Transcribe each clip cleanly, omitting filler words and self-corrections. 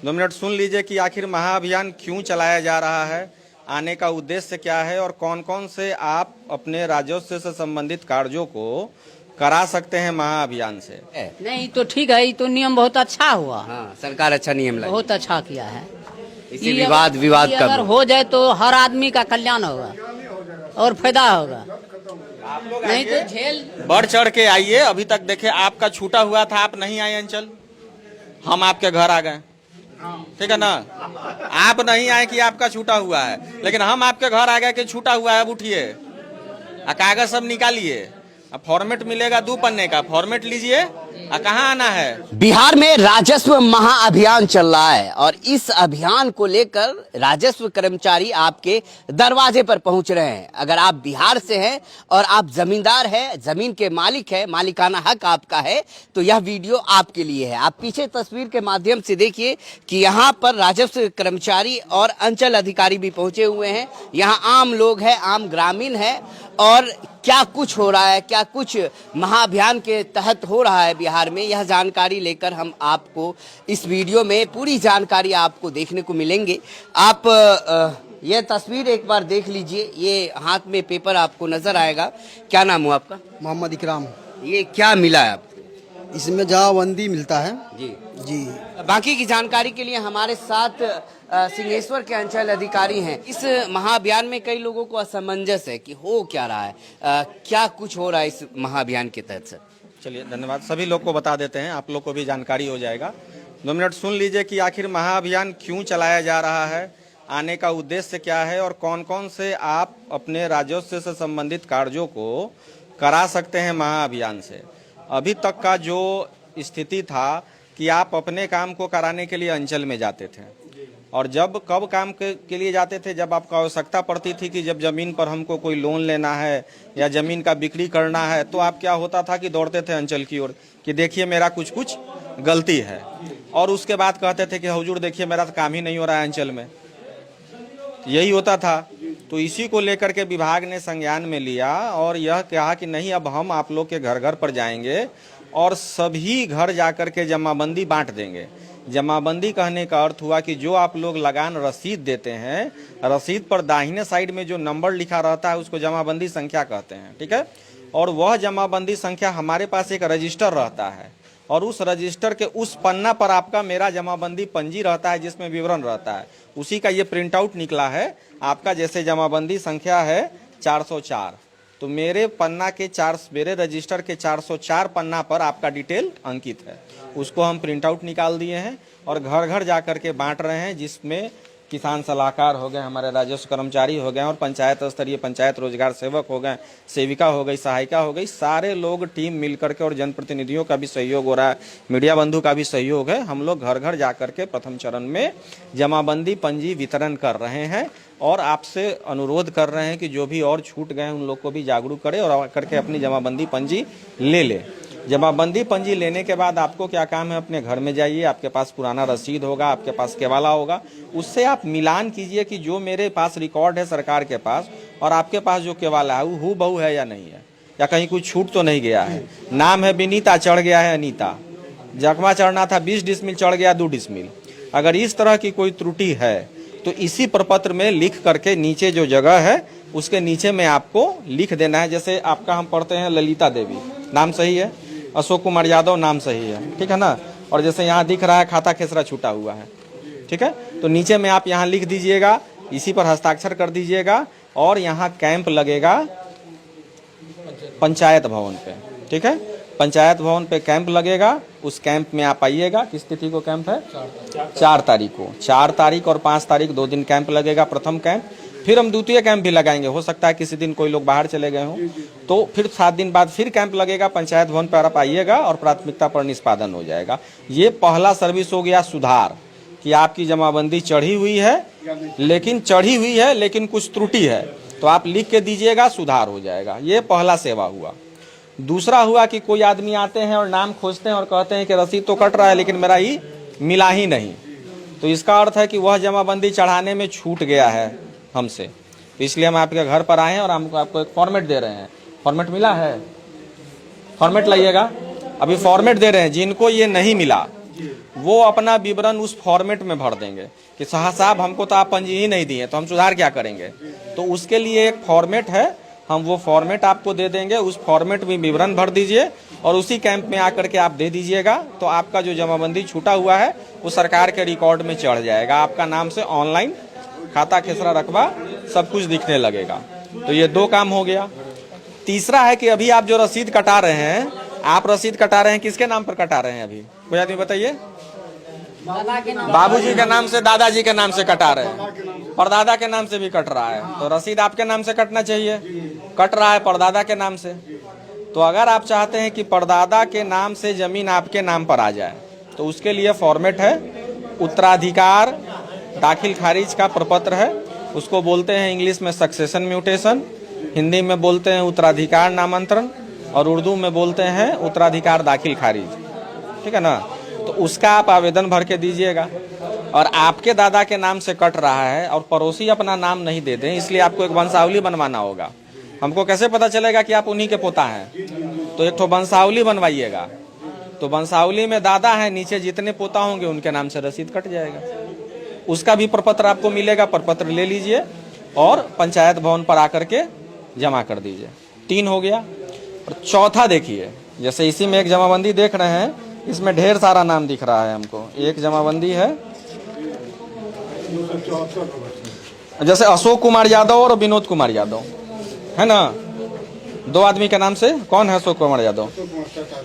2 minute सुन लीजिए कि आखिर महाअभियान क्यों चलाया जा रहा है, आने का उद्देश्य क्या है और कौन कौन से आप अपने राजस्व से संबंधित कार्यों को करा सकते हैं महाअभियान से। नहीं तो ठीक है, ये तो नियम बहुत अच्छा हुआ। हाँ, सरकार अच्छा नियम लाई, बहुत अच्छा किया है। इसी ये विवाद ये का अगर हो जाए तो हर आदमी का कल्याण होगा और फायदा होगा। आप लोग नहीं तो झेल बढ़ चढ़ के आइए। अभी तक देखे आपका छूटा हुआ था, आप नहीं आए अंचल, हम आपके घर आ गए, ठीक है ना। आप नहीं आए कि आपका छूटा हुआ है, लेकिन हम आपके घर आ गए कि छूटा हुआ है। अब उठिए, कागज सब निकालिए, फॉर्मेट मिलेगा 2 पन्ने का, फॉर्मेट लीजिए। कहाँ आना है? बिहार में राजस्व महाअभियान चल रहा है और इस अभियान को लेकर राजस्व कर्मचारी आपके दरवाजे पर पहुंच रहे हैं। अगर आप बिहार से हैं और आप जमींदार हैं, जमीन के मालिक है, मालिकाना हक आपका है, तो यह वीडियो आपके लिए है। आप पीछे तस्वीर के माध्यम से देखिए कि यहाँ पर राजस्व कर्मचारी और अंचल अधिकारी भी पहुंचे हुए हैं। यहाँ आम लोग हैं, आम ग्रामीण है और क्या कुछ हो रहा है, क्या कुछ महाअभियान के तहत हो रहा है बिहार में, यह जानकारी लेकर हम आपको इस वीडियो में पूरी जानकारी आपको देखने को मिलेंगे। आप यह तस्वीर एक बार देख लीजिए, ये हाथ में पेपर आपको नजर आएगा। क्या नाम हुआ आपका? मोहम्मद इकराम। ये क्या मिला है आपको? इसमें जमाबंदी मिलता है जी। जी। बाकी की जानकारी के लिए हमारे साथ सिंहेश्वर के अंचल अधिकारी हैं। इस महाअभियान में कई लोगों को असमंजस है कि हो क्या रहा है, क्या कुछ हो रहा है इस महाअभियान के तहत सर? चलिए, धन्यवाद। सभी लोग को बता देते हैं, आप लोग को भी जानकारी हो जाएगा। 2 मिनट सुन लीजिए कि आखिर महाअभियान क्यों चलाया जा रहा है, आने का उद्देश्य क्या है और कौन कौन से आप अपने राजस्व से संबंधित कार्यों को करा सकते हैं महाअभियान से। अभी तक का जो स्थिति था कि आप अपने काम को कराने के लिए अंचल में जाते थे, और जब कब काम के लिए जाते थे, जब आपको आवश्यकता पड़ती थी कि जब जमीन पर हमको कोई लोन लेना है या जमीन का बिक्री करना है, तो आप क्या होता था कि दौड़ते थे अंचल की ओर कि देखिए मेरा कुछ कुछ गलती है, और उसके बाद कहते थे कि हुजूर देखिए मेरा तो काम ही नहीं हो रहा है अंचल में। यही होता था। तो इसी को लेकर के विभाग ने संज्ञान में लिया और यह कहा कि नहीं, अब हम आप लोग के घर घर पर जाएंगे और सभी घर जाकर के जमाबंदी बांट देंगे। जमाबंदी कहने का अर्थ हुआ कि जो आप लोग लगान रसीद देते हैं, रसीद पर दाहिने साइड में जो नंबर लिखा रहता है उसको जमाबंदी संख्या कहते हैं, ठीक है। और वह जमाबंदी संख्या हमारे पास एक रजिस्टर रहता है और उस रजिस्टर के उस पन्ना पर आपका मेरा जमाबंदी पंजी रहता है जिसमें विवरण रहता है। उसी का ये प्रिंट आउट निकला है आपका। जैसे जमाबंदी संख्या है 404, तो मेरे पन्ना के मेरे रजिस्टर के 404 पन्ना पर आपका डिटेल अंकित है। उसको हम प्रिंट आउट निकाल दिए हैं और घर घर जाकर के बांट रहे हैं, जिसमें किसान सलाहकार हो गए, हमारे राजस्व कर्मचारी हो गए और पंचायत स्तरीय पंचायत रोजगार सेवक हो गए, सेविका हो गई, सहायिका हो गई, सारे लोग टीम मिल करके, और जनप्रतिनिधियों का भी सहयोग हो रहा है, मीडिया बंधु का भी सहयोग है। हम लोग घर घर जाकर के प्रथम चरण में जमाबंदी पंजी वितरण कर रहे हैं और आपसे अनुरोध कर रहे हैं कि जो भी और छूट गए उन लोग को भी जागरूक करें और करके अपनी जमाबंदी पंजी ले ले। जमाबंदी पंजी लेने के बाद आपको क्या काम है, अपने घर में जाइए, आपके पास पुराना रसीद होगा, आपके पास केवाला होगा, उससे आप मिलान कीजिए कि जो मेरे पास रिकॉर्ड है सरकार के पास और आपके पास जो केवाला है वो हूबहू है या नहीं है, या कहीं कुछ छूट तो नहीं गया है। नाम है विनीता, चढ़ गया है अनीता, जख्मा चढ़ना था 20 डिसमिल, चढ़ गया 2 डिसमिल। अगर इस तरह की कोई त्रुटि है तो इसी प्रपत्र में लिख करके नीचे जो जगह है उसके नीचे में आपको लिख देना है। जैसे आपका हम पढ़ते हैं ललिता देवी, नाम सही है, अशोक कुमार यादव नाम सही है, ठीक है ना। और जैसे यहाँ दिख रहा है खाता खेसरा छूटा हुआ है, ठीक है, तो नीचे में आप यहाँ लिख दीजिएगा, इसी पर हस्ताक्षर कर दीजिएगा और यहाँ कैंप लगेगा पंचायत भवन पे, ठीक है। पंचायत भवन पे कैंप लगेगा, उस कैंप में आप आइएगा। किस तिथि को कैंप है? 4 तारीख को। 4 तारीख और 5 तारीख 2 दिन कैंप लगेगा, प्रथम कैंप। फिर हम द्वितीय कैंप भी लगाएंगे, हो सकता है किसी दिन कोई लोग बाहर चले गए हों, तो फिर 7 दिन बाद फिर कैंप लगेगा पंचायत भवन पर, आप आइएगा और प्राथमिकता पर निष्पादन हो जाएगा। ये पहला सर्विस हो गया सुधार, कि आपकी जमाबंदी चढ़ी हुई है लेकिन कुछ त्रुटि है, तो आप लिख के दीजिएगा, सुधार हो जाएगा। ये पहला सेवा हुआ। दूसरा हुआ कि कोई आदमी आते हैं और नाम खोजते हैं और कहते हैं कि रसीद तो कट रहा है लेकिन मेरा ही मिला ही नहीं, तो इसका अर्थ है कि वह जमाबंदी चढ़ाने में छूट गया है हमसे, तो इसलिए हम आपके घर पर आए हैं और हम आपको एक फॉर्मेट दे रहे हैं। फॉर्मेट मिला है? फॉर्मेट लाइएगा, अभी फॉर्मेट दे रहे हैं। जिनको ये नहीं मिला वो अपना विवरण उस फॉर्मेट में भर देंगे कि साहब हमको तो आप पंजी ही नहीं दिए तो हम सुधार क्या करेंगे। तो उसके लिए एक फॉर्मेट है, हम वो फॉर्मेट आपको दे देंगे, उस फॉर्मेट में विवरण भर दीजिए और उसी कैंप में आकर के आप दे दीजिएगा। तो आपका जो जमाबंदी छूटा हुआ है वो सरकार के रिकॉर्ड में चढ़ जाएगा, आपका नाम से ऑनलाइन खाता खेसरा रकबा सब कुछ दिखने लगेगा। तो ये 2 काम हो गया। तीसरा है कि अभी आप जो रसीद कटा रहे हैं, आप रसीद कटा रहे हैं किसके नाम पर कटा रहे हैं? अभी कोई आदमी बताइए। बाबूजी के नाम से, दादाजी के नाम से कटा रहे हैं, परदादा के नाम से भी कट रहा है। तो रसीद आपके नाम से कटना चाहिए, कट रहा है परदादा के नाम से। तो अगर आप चाहते हैं कि परदादा के नाम से जमीन आपके नाम पर आ जाए तो उसके लिए फॉर्मेट है, उत्तराधिकार दाखिल खारिज का प्रपत्र है, उसको बोलते हैं इंग्लिश में सक्सेशन म्यूटेशन, हिंदी में बोलते हैं उत्तराधिकार नामांतरण और उर्दू में बोलते हैं उत्तराधिकार दाखिल खारिज, ठीक है ना। तो उसका आप आवेदन भर के दीजिएगा। और आपके दादा के नाम से कट रहा है और पड़ोसी अपना नाम नहीं दे दें, इसलिए आपको एक वंशावली बनवाना होगा। हमको कैसे पता चलेगा कि आप उन्हीं के पोता हैं? तो एक तो वंशावली बनवाइएगा। तो वंशावली में दादा है, नीचे जितने पोता होंगे उनके नाम से रसीद कट जाएगा। उसका भी प्रपत्र आपको मिलेगा, प्रपत्र ले लीजिए और पंचायत भवन पर आकर के जमा कर दीजिए। 3 हो गया। और चौथा देखिए, जैसे इसी में एक जमाबंदी देख रहे हैं, इसमें ढेर सारा नाम दिख रहा है हमको। एक जमाबंदी है जैसे अशोक कुमार यादव और विनोद कुमार यादव, है ना, 2 आदमी के नाम से। कौन है अशोक कुमार यादव?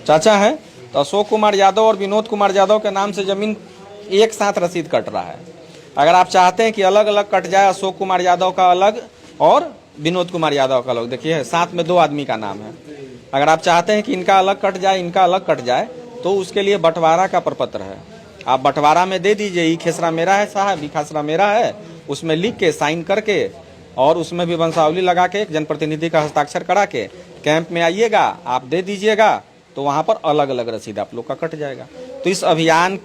चाचा है। तो अशोक कुमार यादव और विनोद कुमार यादव के नाम से जमीन एक साथ रसीद कट रहा है। अगर आप चाहते हैं कि अलग अलग कट जाए, अशोक कुमार यादव का अलग और विनोद कुमार यादव का अलग, देखिए साथ में 2 आदमी का नाम है। अगर आप चाहते हैं कि इनका अलग कट जाए, इनका अलग कट जाए, तो उसके लिए बंटवारा का प्रपत्र है। आप बंटवारा में दे दीजिए, ई खेसरा मेरा है साहब, ई खेसरा मेरा है, उसमें लिख के साइन करके और उसमें भी वंशावली लगा के जनप्रतिनिधि का हस्ताक्षर करा के कैंप में आइएगा, आप दे दीजिएगा। तो वहाँ पर अलग अलग रसीद आप लोग का कट जाएगा। तो इस अभियान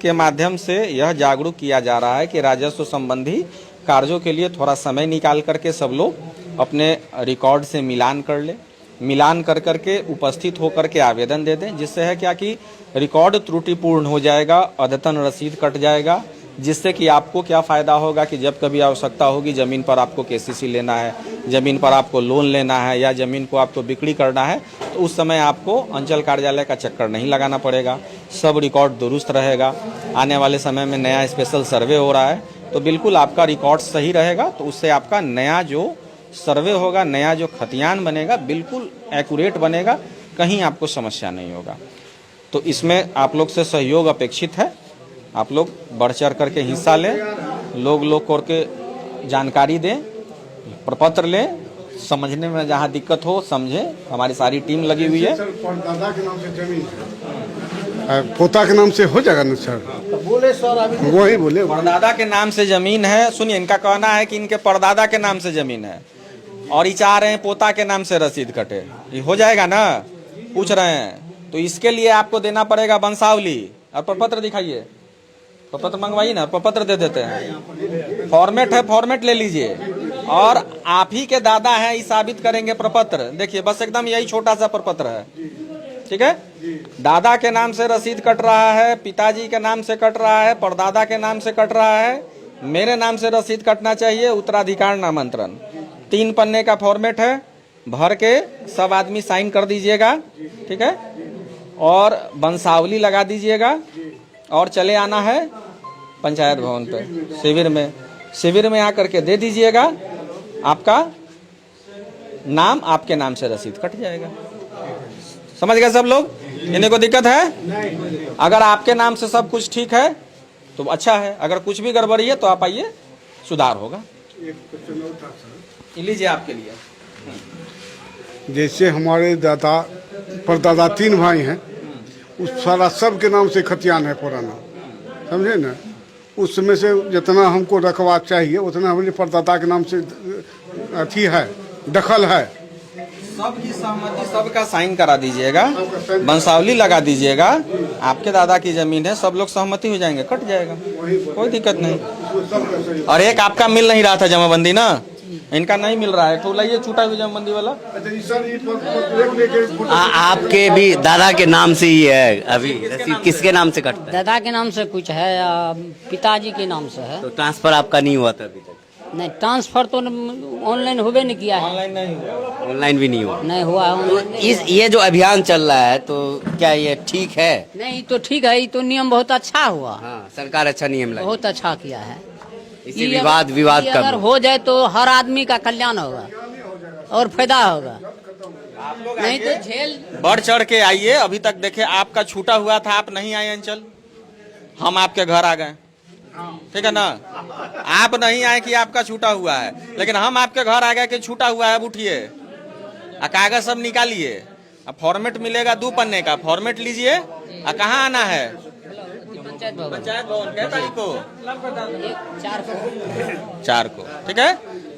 के माध्यम से यह जागरूक किया जा रहा है कि राजस्व संबंधी कार्यों के लिए थोड़ा समय निकाल करके सब लोग अपने रिकॉर्ड से मिलान कर ले, मिलान कर करके उपस्थित होकर के आवेदन दे दें। जिससे है क्या कि रिकॉर्ड त्रुटिपूर्ण हो जाएगा, अद्यतन रसीद कट जाएगा। जिससे कि आपको क्या फ़ायदा होगा कि जब कभी आवश्यकता होगी, ज़मीन पर आपको केसीसी लेना है, ज़मीन पर आपको लोन लेना है या ज़मीन को आपको बिक्री करना है, तो उस समय आपको अंचल कार्यालय का चक्कर नहीं लगाना पड़ेगा, सब रिकॉर्ड दुरुस्त रहेगा। आने वाले समय में नया स्पेशल सर्वे हो रहा है, तो बिल्कुल आपका रिकॉर्ड सही रहेगा। तो उससे आपका नया जो सर्वे होगा, नया जो खतियान बनेगा, बिल्कुल एक्यूरेट बनेगा, कहीं आपको समस्या नहीं होगा। तो इसमें आप लोग से सहयोग अपेक्षित है। आप लोग बढ़ चढ़ करके हिस्सा लें, लोग करके जानकारी दें, प्रपत्र लें, समझने में जहाँ दिक्कत हो समझें। हमारी सारी टीम लगी हुई है। दादा के नाम से जमीन है, पोता के नाम से हो जाएगा ना सर? बोले सर, अभी वही बोले परदादा के नाम से जमीन है। सुनिए, इनका कहना है कि इनके परदादा के नाम से जमीन है और ये चाह रहे हैं पोता के नाम से रसीद कटे। ये हो जाएगा ना? पूछ रहे हैं। तो इसके लिए आपको देना पड़ेगा वंशावली और प्रपत्र दिखाइए, प्रपत्र मंगवाइए ना, प्रपत्र दे देते हैं। फॉर्मेट है, फॉर्मेट ले लीजिए और आप ही के दादा हैं ये साबित करेंगे प्रपत्र। देखिए बस एकदम यही छोटा सा प्रपत्र है, ठीक है। दादा के नाम से रसीद कट रहा है, पिताजी के नाम से कट रहा है, परदादा के नाम से कट रहा है, मेरे नाम से रसीद कटना चाहिए, उत्तराधिकार नामांतरण। 3 पन्ने का फॉर्मेट है, भर के सब आदमी साइन कर दीजिएगा, ठीक है। और वंशावली लगा दीजिएगा और चले आना है पंचायत भवन पे शिविर में आकर के दे दीजिएगा। आपका नाम, आपके नाम से रसीद कट जाएगा। समझ गए सब लोग? इन्हें को दिक्कत है? अगर आपके नाम से सब कुछ ठीक है तो अच्छा है, अगर कुछ भी गड़बड़ी है तो आप आइए, सुधार होगा। लीजिए आपके लिए। जैसे हमारे दादा परदादा 3 भाई हैं, उस सारा सब के नाम से खतियान है पुराना, समझे ना। उसमें से जितना हमको रखवा चाहिए उतना हमारे परदादा के नाम से अथी है, दखल है। सबकी सहमति, सबका साइन करा दीजिएगा, वंशावली लगा दीजिएगा। आपके दादा की जमीन है, सब लोग सहमति हो जाएंगे, कट जाएगा, कोई दिक्कत नहीं। और एक आपका मिल नहीं रहा था जमाबंदी ना, इनका नहीं मिल रहा है तो लाइए छूटा हुआ जमाबंदी वाला। आपके भी दादा के नाम से ही है अभी, रसीद किसके नाम से कटता है? दादा के नाम से कुछ है या पिताजी के नाम से है। तो ट्रांसफर आपका नहीं हुआ था अभी तक? नहीं, ट्रांसफर तो ऑनलाइन हुए नहीं किया है। ऑनलाइन नहीं हुआ, ऑनलाइन भी नहीं हुआ। नहीं हुआ है तो ऑनलाइन। ये जो अभियान चल रहा है तो क्या ये ठीक है? नहीं तो ठीक है, ये तो नियम बहुत अच्छा हुआ, हाँ, सरकार अच्छा नियम लाई, बहुत अच्छा किया है। इससे ये विवाद ये कम अगर हो जाए तो हर आदमी का कल्याण होगा और फायदा होगा। नहीं तो झेल बढ़ चढ़ के आइए। अभी तक देखे आपका छूटा हुआ था, आप नहीं आए अंचल, हम आपके घर आ गए, ठीक है ना। आप नहीं आए कि आपका छूटा हुआ है, लेकिन हम आपके घर आ गए कि छूटा हुआ है। अब उठिए, कागज सब निकालिए, अब फॉर्मेट मिलेगा 2 पन्ने का, फॉर्मेट लीजिए। कहाँ आना है? पंचायत भवन कितनी तारीख को? 4 को, ठीक है।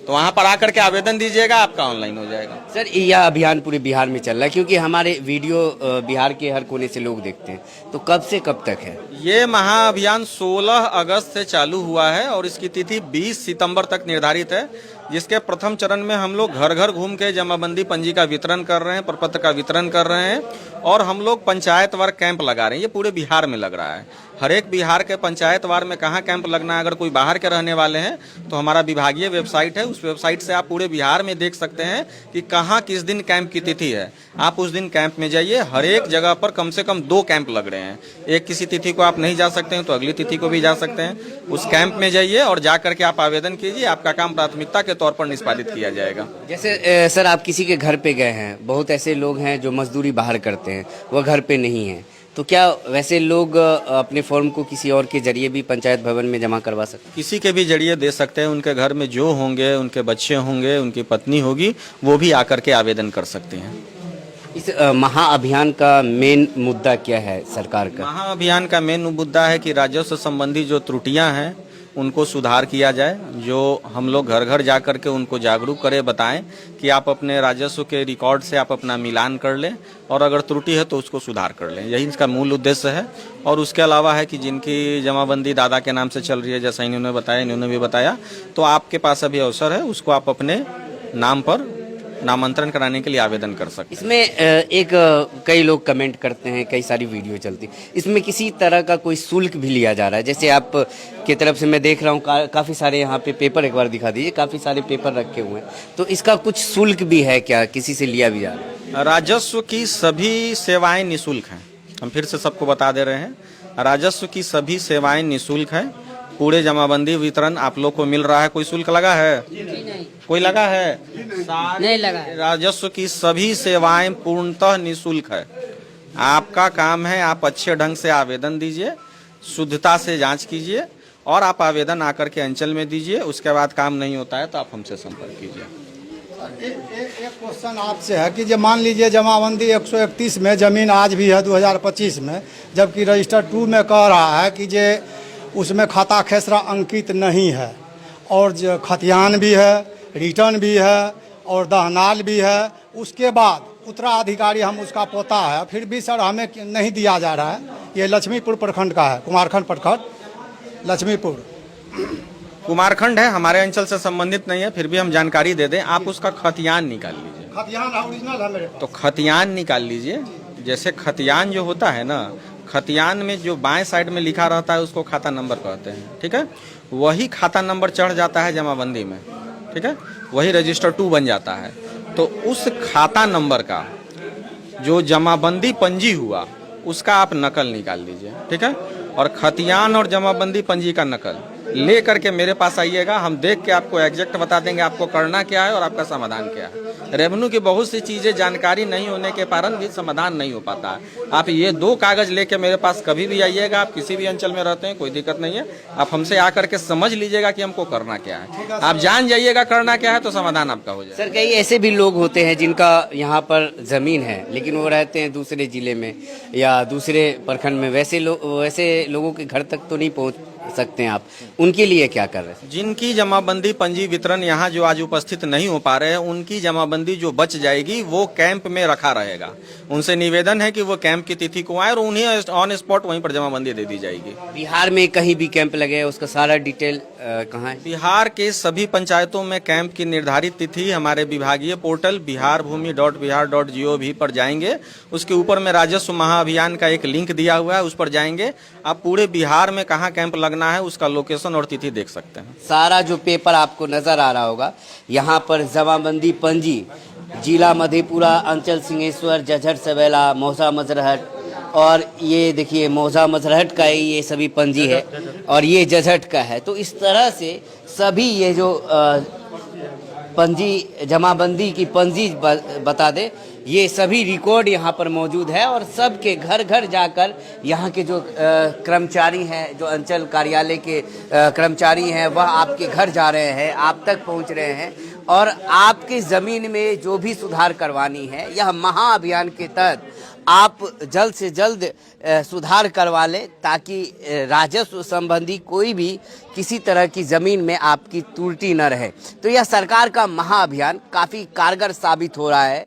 तो वहाँ पर आकर के आवेदन दीजिएगा, आपका ऑनलाइन हो जाएगा। सर यह अभियान पूरे बिहार में चल रहा है क्योंकि हमारे वीडियो बिहार के हर कोने से लोग देखते हैं, तो कब से कब तक है ये महाअभियान? 16 अगस्त से चालू हुआ है और इसकी तिथि 20 सितंबर तक निर्धारित है, जिसके प्रथम चरण में हम लोग घर घर घूम के जमाबंदी पंजी का वितरण कर रहे हैं, प्रपत्र का वितरण कर रहे हैं और हम लोग पंचायत वार कैंप लगा रहे हैं। ये पूरे बिहार में लग रहा है। हर एक बिहार के पंचायत वार में कहाँ कैंप लगना है, अगर कोई बाहर के रहने वाले हैं तो हमारा विभागीय वेबसाइट है, उस वेबसाइट से आप पूरे बिहार में देख सकते हैं कि कहाँ किस दिन कैंप की तिथि है। आप उस दिन कैंप में जाइए। हर एक जगह पर कम से कम 2 कैंप लग रहे हैं। एक किसी तिथि को आप नहीं जा सकते हैं तो अगली तिथि को भी जा सकते हैं। उस कैंप में जाइए और जा करके आप आवेदन कीजिए, आपका काम प्राथमिकता के तौर पर निष्पादित किया जाएगा। जैसे सर आप किसी के घर पे गए हैं, बहुत ऐसे लोग हैं जो मजदूरी बाहर करते हैं, वह घर पे नहीं है, तो क्या वैसे लोग अपने फॉर्म को किसी और के जरिए भी पंचायत भवन में जमा करवा सकते हैं? किसी के भी जरिए दे सकते हैं। उनके घर में जो होंगे, उनके बच्चे होंगे, उनकी पत्नी होगी, वो भी आकर के आवेदन कर सकते हैं। इस महाअभियान का मेन मुद्दा क्या है सरकार का? महाअभियान का मेन मुद्दा है कि राजस्व संबंधी जो त्रुटियां हैं उनको सुधार किया जाए। जो हम लोग घर घर जा कर के उनको जागरूक करें, बताएं कि आप अपने राजस्व के रिकॉर्ड से आप अपना मिलान कर लें और अगर त्रुटि है तो उसको सुधार कर लें। यही इसका मूल उद्देश्य है। और उसके अलावा है कि जिनकी जमाबंदी दादा के नाम से चल रही है, जैसा इन्होंने भी बताया, तो आपके पास अभी अवसर है, उसको आप अपने नाम पर नामांतरण कराने के लिए आवेदन कर सकते हैं। इसमें कई लोग कमेंट करते हैं, कई सारी वीडियो चलती, इसमें किसी तरह का कोई शुल्क भी लिया जा रहा है? जैसे आप की तरफ से मैं देख रहा हूँ काफ़ी सारे यहाँ पे पेपर, एक बार दिखा दीजिए, काफ़ी सारे पेपर रखे हुए हैं, तो इसका कुछ शुल्क भी है क्या? किसी से लिया भी जा रहा है? राजस्व की सभी सेवाएं निःशुल्क हैं। हम फिर से सबको बता दे रहे हैं, राजस्व की सभी सेवाएं निःशुल्क हैं। पूरे जमाबंदी वितरण आप लोग को मिल रहा है। कोई शुल्क लगा है? नहीं, कोई लगा है? नहीं लगा है। राजस्व की सभी सेवाएं पूर्णतः निःशुल्क है। आपका काम है, आप अच्छे ढंग से आवेदन दीजिए, शुद्धता से जांच कीजिए और आप आवेदन आकर के अंचल में दीजिए। उसके बाद काम नहीं होता है तो आप हमसे संपर्क कीजिए। एक क्वेश्चन आपसे है कि जब मान लीजिए जमाबंदी 131 में जमीन आज भी है 2025 में, जबकि रजिस्टर 2 में कह रहा है कि जे उसमें खाता खेसरा अंकित नहीं है और जो खतियान भी है, रिटर्न भी है और दहनाल भी है, उसके बाद उत्तराधिकारी हम उसका पोता है, फिर भी सर हमें नहीं दिया जा रहा है। ये लक्ष्मीपुर प्रखंड का है, कुमारखंड प्रखंड लक्ष्मीपुर कुमारखंड है, हमारे अंचल से संबंधित नहीं है, फिर भी हम जानकारी दे दें। आप उसका खतियान निकाल लीजिए। खतियान ओरिजिनल है मेरे पास। तो खतियान निकाल लीजिए। जैसे खतियान जो होता है ना, खतियान में जो बाएं साइड में लिखा रहता है उसको खाता नंबर कहते हैं, ठीक है। वही खाता नंबर चढ़ जाता है जमाबंदी में, ठीक है, वही रजिस्टर 2 बन जाता है। तो उस खाता नंबर का जो जमाबंदी पंजी हुआ उसका आप नकल निकाल लीजिए, ठीक है। और खतियान और जमाबंदी पंजी का नकल ले करके मेरे पास आइएगा। हम देख के आपको एग्जैक्ट बता देंगे आपको करना क्या है और आपका समाधान क्या है। रेवेन्यू की बहुत सी चीजें जानकारी नहीं होने के कारण भी समाधान नहीं हो पाता है। आप ये 2 कागज लेके मेरे पास कभी भी आइएगा। आप किसी भी अंचल में रहते हैं, कोई दिक्कत नहीं है। आप हमसे आकर के समझ लीजिएगा कि हमको करना क्या है। आप जान जाइएगा करना क्या है तो समाधान आपका हो जाएगा। सर कई ऐसे भी लोग होते हैं जिनका यहाँ पर जमीन है लेकिन वो रहते हैं दूसरे जिले में या दूसरे प्रखंड में, वैसे लोगों के घर तक तो नहीं सकते हैं आप, उनके लिए क्या कर रहे हैं? जिनकी जमाबंदी पंजी वितरण यहाँ जो आज उपस्थित नहीं हो पा रहे हैं, उनकी जमाबंदी जो बच जाएगी वो कैंप में रखा रहेगा। उनसे निवेदन है कि वो कैंप की तिथि को आए और उन्हें ऑन स्पॉट वहीं पर जमाबंदी दे दी जाएगी। बिहार में कहीं भी कैंप लगे, उसका सारा डिटेल कहाँ है? बिहार के सभी पंचायतों में कैंप की निर्धारित तिथि हमारे विभागीय पोर्टल biharbhumi.bihar.gov पर जाएंगे। उसके ऊपर में राजस्व महाअभियान का एक लिंक दिया हुआ है, उस पर जाएंगे। आप पूरे बिहार में कहाँ कैंप लगना है उसका लोकेशन और तिथि देख सकते हैं। सारा जो पेपर आपको नजर आ रहा होगा, यहाँ पर जमाबंदी पंजी जिला मधेपुरा, अंचल सिंहेश्वर, जझट सवेला, मौसा मजरहट, और ये देखिए मौजा मजरहट का ही ये सभी पंजी है और ये जझट का है। तो इस तरह से सभी ये जो पंजी जमाबंदी की पंजी बता दे, ये सभी रिकॉर्ड यहाँ पर मौजूद है और सबके घर घर जाकर यहाँ के जो कर्मचारी हैं, जो अंचल कार्यालय के कर्मचारी हैं, वह आपके घर जा रहे हैं, आप तक पहुँच रहे हैं और आपकी ज़मीन में जो भी सुधार करवानी है, यह महाअभियान के तहत आप जल्द से जल्द सुधार करवा लें ताकि राजस्व संबंधी कोई भी किसी तरह की ज़मीन में आपकी त्रुटि न रहे। तो यह सरकार का महाअभियान काफ़ी कारगर साबित हो रहा है।